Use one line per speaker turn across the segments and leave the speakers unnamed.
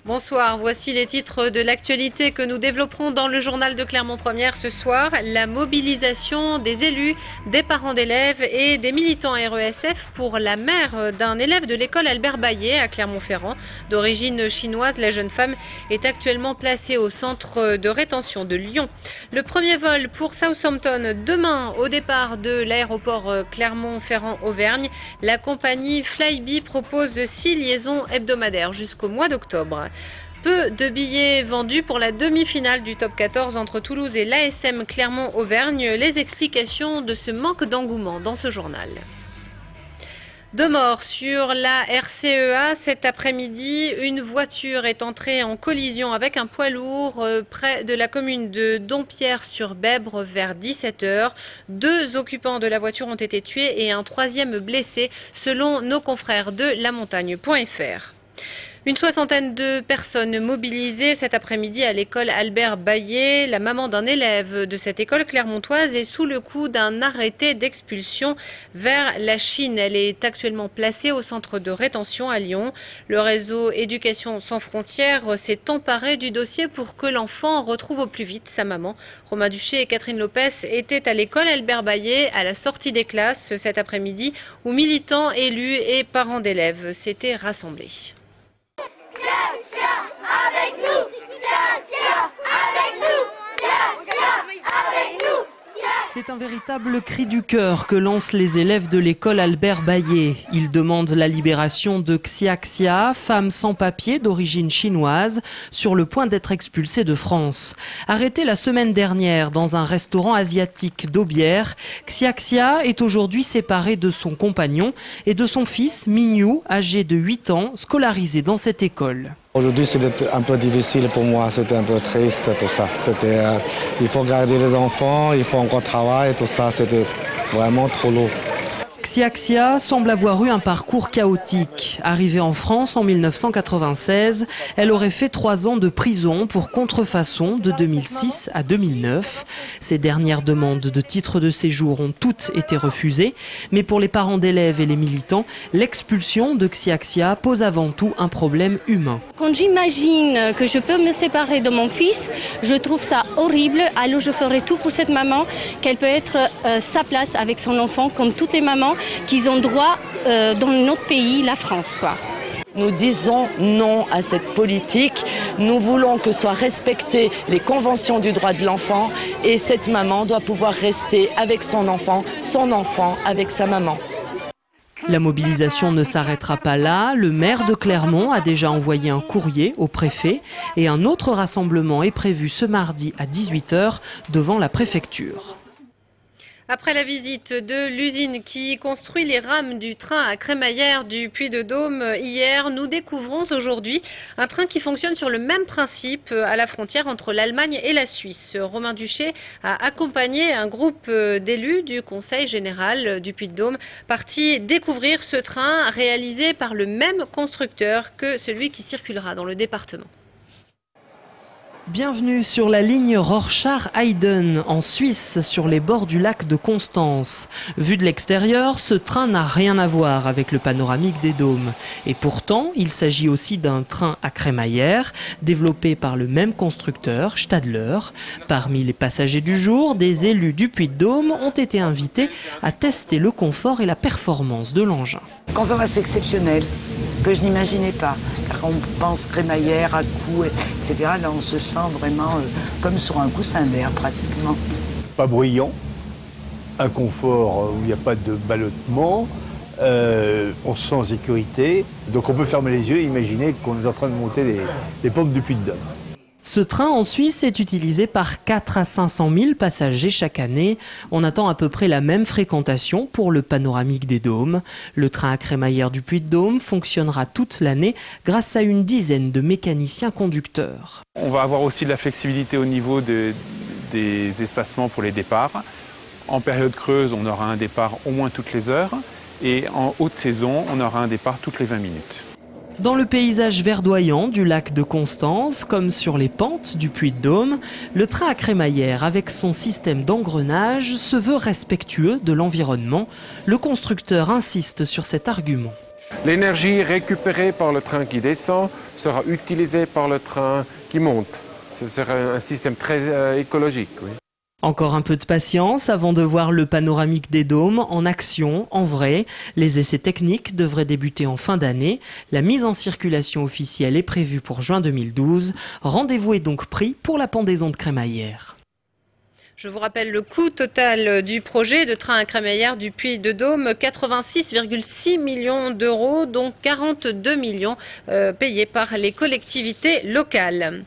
Bonsoir, voici les titres de l'actualité que nous développerons dans le journal de Clermont Première ce soir. La mobilisation des élus, des parents d'élèves et des militants RESF pour la mère d'un élève de l'école Albert Bayet à Clermont-Ferrand. D'origine chinoise, la jeune femme est actuellement placée au centre de rétention de Lyon. Le premier vol pour Southampton demain au départ de l'aéroport Clermont-Ferrand-Auvergne. La compagnie Flybe propose 6 liaisons hebdomadaires jusqu'au mois d'octobre. Peu de billets vendus pour la demi-finale du top 14 entre Toulouse et l'ASM Clermont-Auvergne. Les explications de ce manque d'engouement dans ce journal. 2 morts sur la RCEA cet après-midi. Une voiture est entrée en collision avec un poids lourd près de la commune de Dompierre-sur-Bèbre vers 17 h. 2 occupants de la voiture ont été tués et un 3e blessé, selon nos confrères de lamontagne.fr. Une 60aine de personnes mobilisées cet après-midi à l'école Albert Bayet. La maman d'un élève de cette école clermontoise est sous le coup d'un arrêté d'expulsion vers la Chine. Elle est actuellement placée au centre de rétention à Lyon. Le réseau Éducation sans frontières s'est emparé du dossier pour que l'enfant retrouve au plus vite sa maman. Romain Duché et Catherine Lopez étaient à l'école Albert Bayet à la sortie des classes cet après-midi où militants, élus et parents d'élèves s'étaient rassemblés.
Avec nous, avec nous, avec nous.
C'est un véritable cri du cœur que lancent les élèves de l'école Albert Bayet. Ils demandent la libération de Xia Xia, femme sans papier d'origine chinoise, sur le point d'être expulsée de France. Arrêtée la semaine dernière dans un restaurant asiatique d'Aubière, Xia Xia est aujourd'hui séparée de son compagnon et de son fils Mingyu, âgé de 8 ans, scolarisé dans cette école.
Aujourd'hui, c'était un peu difficile pour moi, c'était un peu triste, tout ça. Il faut garder les enfants, il faut encore travailler, tout ça, c'était vraiment trop lourd.
Xia Xia semble avoir eu un parcours chaotique. Arrivée en France en 1996, elle aurait fait 3 ans de prison pour contrefaçon de 2006 à 2009. Ses dernières demandes de titre de séjour ont toutes été refusées. Mais pour les parents d'élèves et les militants, l'expulsion de Xia Xia pose avant tout un problème humain.
Quand j'imagine que je peux me séparer de mon fils, je trouve ça horrible. Alors je ferai tout pour cette maman, qu'elle peut être sa place avec son enfant, comme toutes les mamans qu'ils ont droit dans notre pays, la France, quoi.
Nous disons non à cette politique. Nous voulons que soient respectées les conventions du droit de l'enfant et cette maman doit pouvoir rester avec son enfant avec sa maman.
La mobilisation ne s'arrêtera pas là. Le maire de Clermont a déjà envoyé un courrier au préfet et un autre rassemblement est prévu ce mardi à 18 h devant la préfecture.
Après la visite de l'usine qui construit les rames du train à crémaillère du Puy-de-Dôme hier, nous découvrons aujourd'hui un train qui fonctionne sur le même principe à la frontière entre l'Allemagne et la Suisse. Romain Duché a accompagné un groupe d'élus du Conseil général du Puy-de-Dôme parti découvrir ce train réalisé par le même constructeur que celui qui circulera dans le département.
Bienvenue sur la ligne Rorschach-Heiden, en Suisse, sur les bords du lac de Constance. Vu de l'extérieur, ce train n'a rien à voir avec le panoramique des Dômes. Et pourtant, il s'agit aussi d'un train à crémaillère, développé par le même constructeur, Stadler. Parmi les passagers du jour, des élus du Puy-de-Dôme ont été invités à tester le confort et la performance de l'engin.
Confort assez exceptionnel, que je n'imaginais pas. Car on pense crémaillère, à coups, etc. Là, on se sent vraiment comme sur un coussin d'air, pratiquement.
Pas bruyant, un confort où il n'y a pas de ballottement, on se sent en sécurité. Donc on peut fermer les yeux et imaginer qu'on est en train de monter les pentes du Puy-de-Dôme.
Ce train en Suisse est utilisé par 4 à 500 000 passagers chaque année. On attend à peu près la même fréquentation pour le panoramique des Dômes. Le train à crémaillère du Puy-de-Dôme fonctionnera toute l'année grâce à une dizaine de mécaniciens conducteurs.
On va avoir aussi de la flexibilité au niveau des espacements pour les départs. En période creuse, on aura un départ au moins toutes les heures et en haute saison, on aura un départ toutes les 20 minutes.
Dans le paysage verdoyant du lac de Constance, comme sur les pentes du Puy-de-Dôme, le train à crémaillère avec son système d'engrenage se veut respectueux de l'environnement. Le constructeur insiste sur cet argument.
L'énergie récupérée par le train qui descend sera utilisée par le train qui monte. Ce sera un système très écologique. Oui.
Encore un peu de patience avant de voir le panoramique des dômes en action, en vrai. Les essais techniques devraient débuter en fin d'année. La mise en circulation officielle est prévue pour juin 2012. Rendez-vous est donc pris pour la pendaison de crémaillère.
Je vous rappelle le coût total du projet de train à crémaillère du Puy-de-Dôme, 86,6 millions d'euros, dont 42 millions payés par les collectivités locales.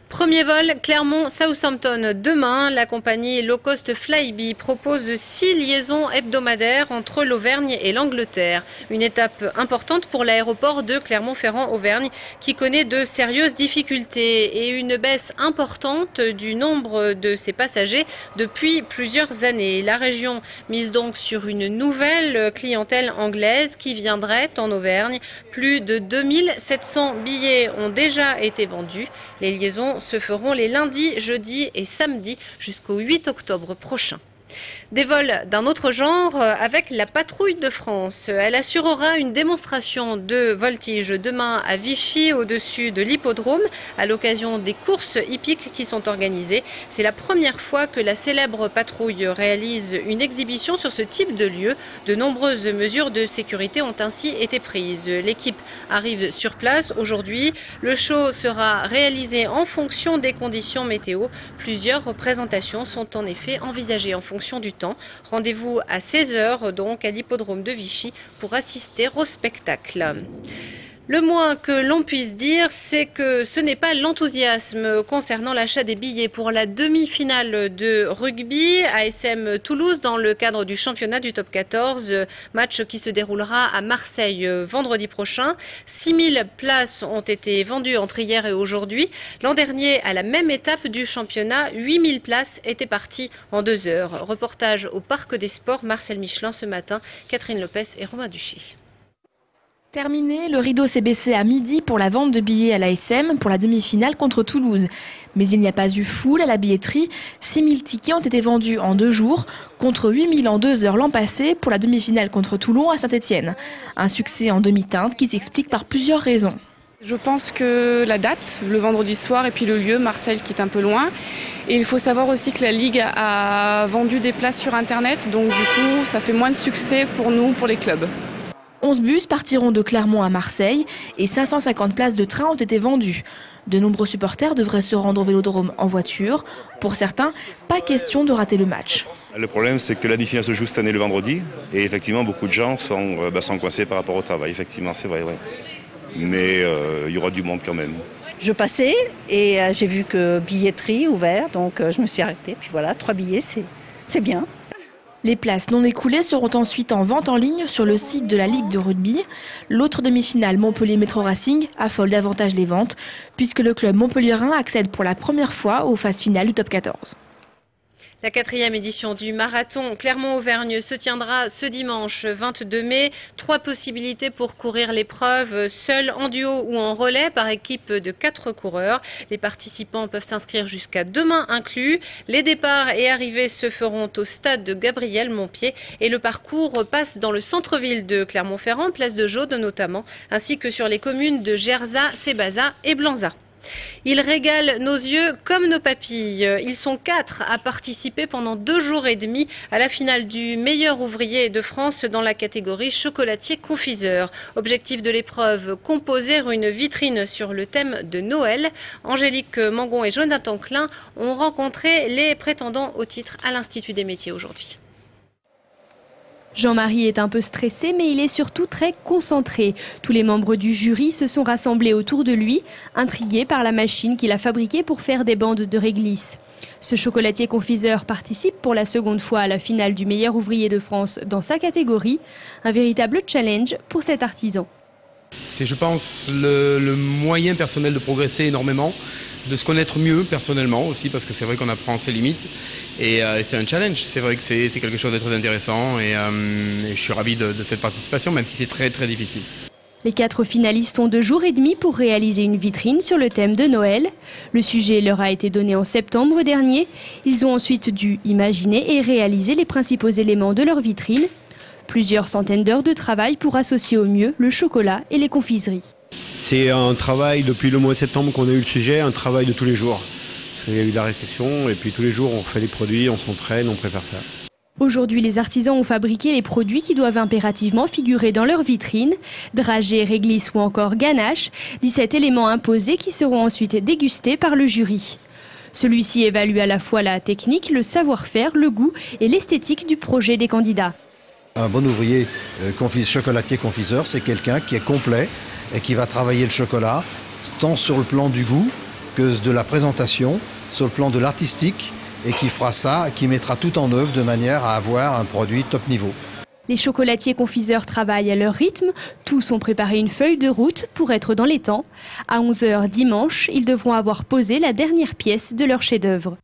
Premier vol Clermont-Southampton demain. La compagnie low cost Flybe propose 6 liaisons hebdomadaires entre l'Auvergne et l'Angleterre. Une étape importante pour l'aéroport de Clermont-Ferrand-Auvergne qui connaît de sérieuses difficultés et une baisse importante du nombre de ses passagers depuis plusieurs années. La région mise donc sur une nouvelle clientèle anglaise qui viendrait en Auvergne. Plus de 2700 billets ont déjà été vendus. Les liaisons se feront les lundis, jeudis et samedis jusqu'au 8 octobre prochain. Des vols d'un autre genre avec la patrouille de France. Elle assurera une démonstration de voltige demain à Vichy au-dessus de l'hippodrome à l'occasion des courses hippiques qui sont organisées. C'est la première fois que la célèbre patrouille réalise une exhibition sur ce type de lieu. De nombreuses mesures de sécurité ont ainsi été prises. L'équipe arrive sur place aujourd'hui. Le show sera réalisé en fonction des conditions météo. Plusieurs représentations sont en effet envisagées en fonction du temps. Rendez-vous à 16h donc à l'hippodrome de Vichy pour assister au spectacle. Le moins que l'on puisse dire, c'est que ce n'est pas l'enthousiasme concernant l'achat des billets pour la demi-finale de rugby ASM Toulouse dans le cadre du championnat du top 14, match qui se déroulera à Marseille vendredi prochain. 6000 places ont été vendues entre hier et aujourd'hui. L'an dernier, à la même étape du championnat, 8000 places étaient parties en 2 heures. Reportage au Parc des Sports, Marcel Michelin ce matin, Catherine Lopez et Romain Duché.
Terminé, le rideau s'est baissé à midi pour la vente de billets à l'ASM pour la demi-finale contre Toulouse. Mais il n'y a pas eu foule à la billetterie. 6000 tickets ont été vendus en 2 jours, contre 8000 en 2 heures l'an passé pour la demi-finale contre Toulon à Saint-Étienne. Un succès en demi-teinte qui s'explique par plusieurs raisons.
Je pense que la date, le vendredi soir, et puis le lieu, Marseille, qui est un peu loin. Et il faut savoir aussi que la Ligue a vendu des places sur Internet, donc du coup, ça fait moins de succès pour nous, pour les clubs.
11 bus partiront de Clermont à Marseille et 550 places de train ont été vendues. De nombreux supporters devraient se rendre au Vélodrome en voiture. Pour certains, pas question de rater le match.
Le problème, c'est que la demi-finale se joue cette année le vendredi. Et effectivement, beaucoup de gens sont coincés par rapport au travail. Effectivement, c'est vrai, ouais. Mais il y aura du monde quand même.
Je passais et j'ai vu que billetterie ouverte, donc je me suis arrêtée. Puis voilà, 3 billets, c'est bien.
Les places non écoulées seront ensuite en vente en ligne sur le site de la Ligue de rugby. L'autre demi-finale Montpellier Métro Racing affole davantage les ventes puisque le club montpelliérain accède pour la première fois aux phases finales du top 14.
La 4e édition du marathon Clermont-Auvergne se tiendra ce dimanche 22 mai. 3 possibilités pour courir l'épreuve, seul, en duo ou en relais par équipe de 4 coureurs. Les participants peuvent s'inscrire jusqu'à demain inclus. Les départs et arrivées se feront au stade de Gabriel-Montpied et le parcours passe dans le centre-ville de Clermont-Ferrand, place de Jaude notamment, ainsi que sur les communes de Gerzat, Sébaza et Blanzat. Ils régalent nos yeux comme nos papilles. Ils sont 4 à participer pendant 2 jours et demi à la finale du meilleur ouvrier de France dans la catégorie chocolatier-confiseur. Objectif de l'épreuve, composer une vitrine sur le thème de Noël. Angélique Mangon et Jonathan Klein ont rencontré les prétendants au titre à l'Institut des métiers aujourd'hui.
Jean-Marie est un peu stressé, mais il est surtout très concentré. Tous les membres du jury se sont rassemblés autour de lui, intrigués par la machine qu'il a fabriquée pour faire des bandes de réglisse. Ce chocolatier confiseur participe pour la seconde fois à la finale du meilleur ouvrier de France dans sa catégorie. Un véritable challenge pour cet artisan.
C'est, je pense, le moyen personnel de progresser énormément, de se connaître mieux personnellement aussi, parce que c'est vrai qu'on apprend ses limites. Et c'est un challenge, c'est vrai que c'est quelque chose de très intéressant et je suis ravi de cette participation, même si c'est très très difficile.
Les 4 finalistes ont 2 jours et demi pour réaliser une vitrine sur le thème de Noël. Le sujet leur a été donné en septembre dernier. Ils ont ensuite dû imaginer et réaliser les principaux éléments de leur vitrine. Plusieurs centaines d'heures de travail pour associer au mieux le chocolat et les confiseries.
C'est un travail depuis le mois de septembre qu'on a eu le sujet, un travail de tous les jours. Parce qu'il y a eu de la réflexion et puis tous les jours on refait les produits, on s'entraîne, on prépare ça.
Aujourd'hui, les artisans ont fabriqué les produits qui doivent impérativement figurer dans leur vitrine. Dragées, réglisse ou encore ganache, 17 éléments imposés qui seront ensuite dégustés par le jury. Celui-ci évalue à la fois la technique, le savoir-faire, le goût et l'esthétique du projet des candidats.
Un bon ouvrier chocolatier confiseur, c'est quelqu'un qui est complet et qui va travailler le chocolat tant sur le plan du goût que de la présentation, sur le plan de l'artistique, et qui fera ça, qui mettra tout en œuvre de manière à avoir un produit top niveau.
Les chocolatiers confiseurs travaillent à leur rythme. Tous ont préparé une feuille de route pour être dans les temps. À 11 h dimanche, ils devront avoir posé la dernière pièce de leur chef-d'œuvre.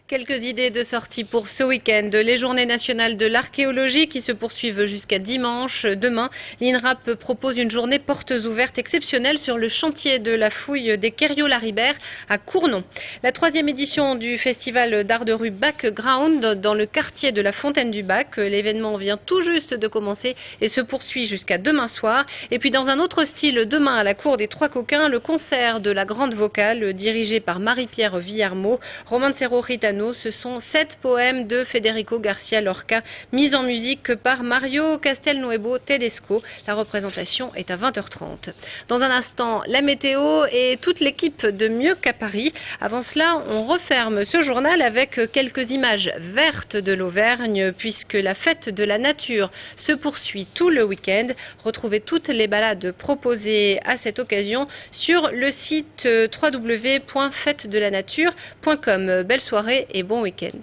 Quelques idées de sortie pour ce week-end. Les journées nationales de l'archéologie qui se poursuivent jusqu'à dimanche. Demain, l'INRAP propose une journée portes ouvertes exceptionnelle sur le chantier de la fouille des Querriaux-Laribert à Cournon. La 3e édition du festival d'art de rue Background dans le quartier de la Fontaine du Bac. L'événement vient tout juste de commencer et se poursuit jusqu'à demain soir. Et puis dans un autre style, demain à la Cour des Trois Coquins, le concert de la Grande Vocale dirigé par Marie-Pierre Villarmeau, Romancero Ritano. Ce sont 7 poèmes de Federico Garcia Lorca, mis en musique par Mario Castelnuovo Tedesco. La représentation est à 20 h 30. Dans un instant, la météo et toute l'équipe de Mieux qu'à Paris. Avant cela, on referme ce journal avec quelques images vertes de l'Auvergne, puisque la fête de la nature se poursuit tout le week-end. Retrouvez toutes les balades proposées à cette occasion sur le site www.fêtedelaNature.com. Belle soirée et bon week-end.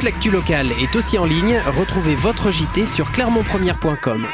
L'actu locale est aussi en ligne. Retrouvez votre JT sur clermontpremière.com.